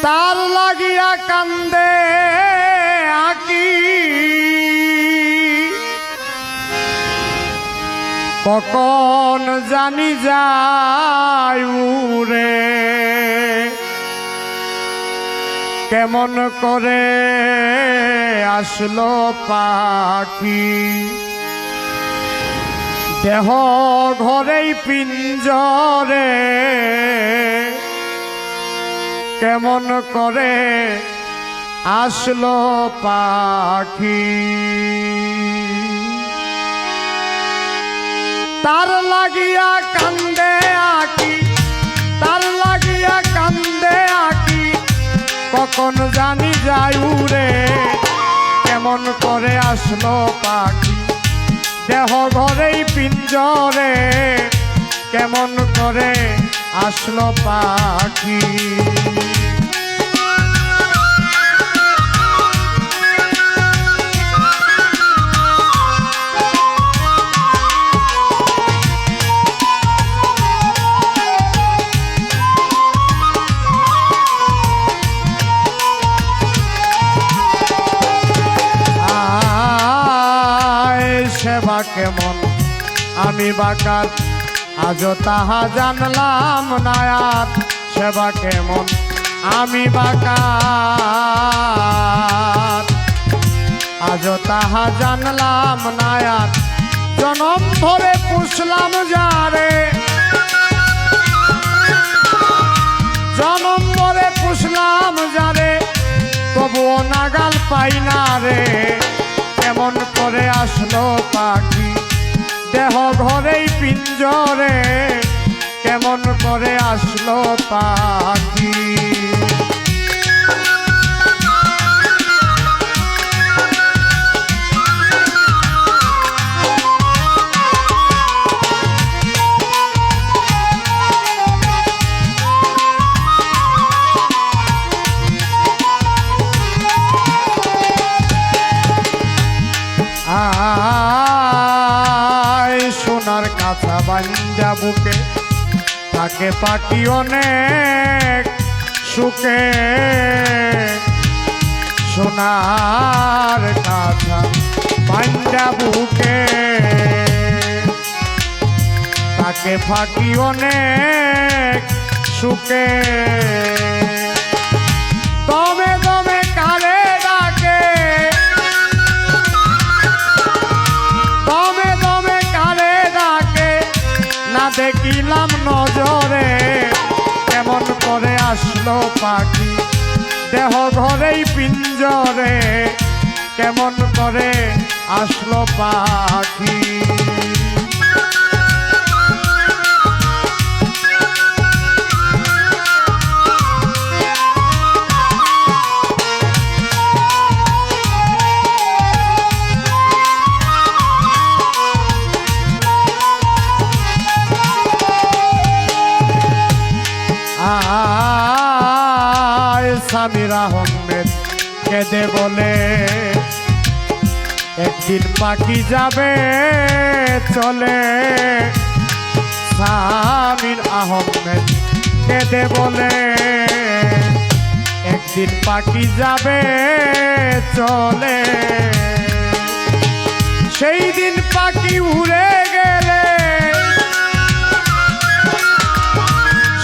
তার লাগিয়া কান্দে আকি কখন জানি যায় উড়ে কেমন করে আসলো পাখি দেহ ঘরেই পিঞ্জরে কেমন করে আসলো পাখি তার লাগিয়া কান্দে আকি তার লাগিয়া কান্দে আকি কখন জানি যায় উড়ে কেমন করে আসলো পাখি দেহ ঘরেই পিঞ্জরে কেমন করে আসলো পাখি সেবা কেমন আমি বাকার আজও তাহা জানলাম না আর সেবা কেমন আমি বাকার আজও তাহা জানলাম না আর জনম ধরে পুষলাম যারে জনম ধরে পুষলাম যারে তবুও নাগাল পাই না রে কেমন করে আসলো পাখি দেহ ঘরেই পিঞ্জরে কেমন করে আসলো পাখি সোনার কাছা বাঞ্জা বুকে থাকে পাখি অনেক সুখে সোনার কাছা বাঞ্জা বুকে থাকে পাখি অনেক সুখে দমে দমে কারে ডাকে দমে দমে কারে ডাকে না দেখিলাম নজরে কেমন করে আসলো পাখি দেহ ঘরেই পিঞ্জরে কেমন করে আসলো পাখি সামির আহমেদ কেঁদে বলে একদিন পাখি যাবে চলে সামির আহমেদ কেঁদে বলে একদিন পাখি যাবে চলে সেই দিন পাখি উড়ে গেলে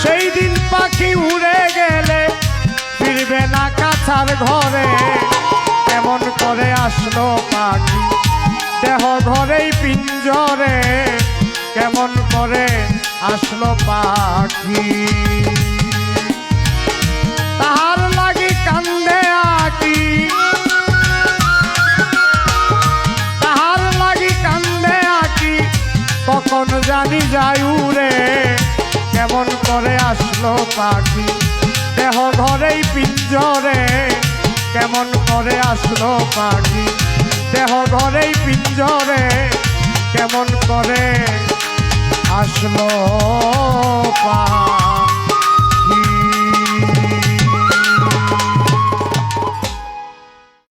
সেই দিন পাখি উড়ে গেলে ফিরবে না কাছার ঘরে কেমন করে আসলো পাখি দেহ ঘরেই পিঞ্জরে কেমন করে আসলো পাখি তাহার লাগি কান্দে আকি তাহার লাগি কান্দে আকি কখন জানি যায় উড়ে কেমন করে আসলো পাখি দেহ ঘরেই পিঞ্জরে কেমন করে আসলো পাখি দেহ ঘরেই পিঞ্জরে কেমন করে আসলো পাখি।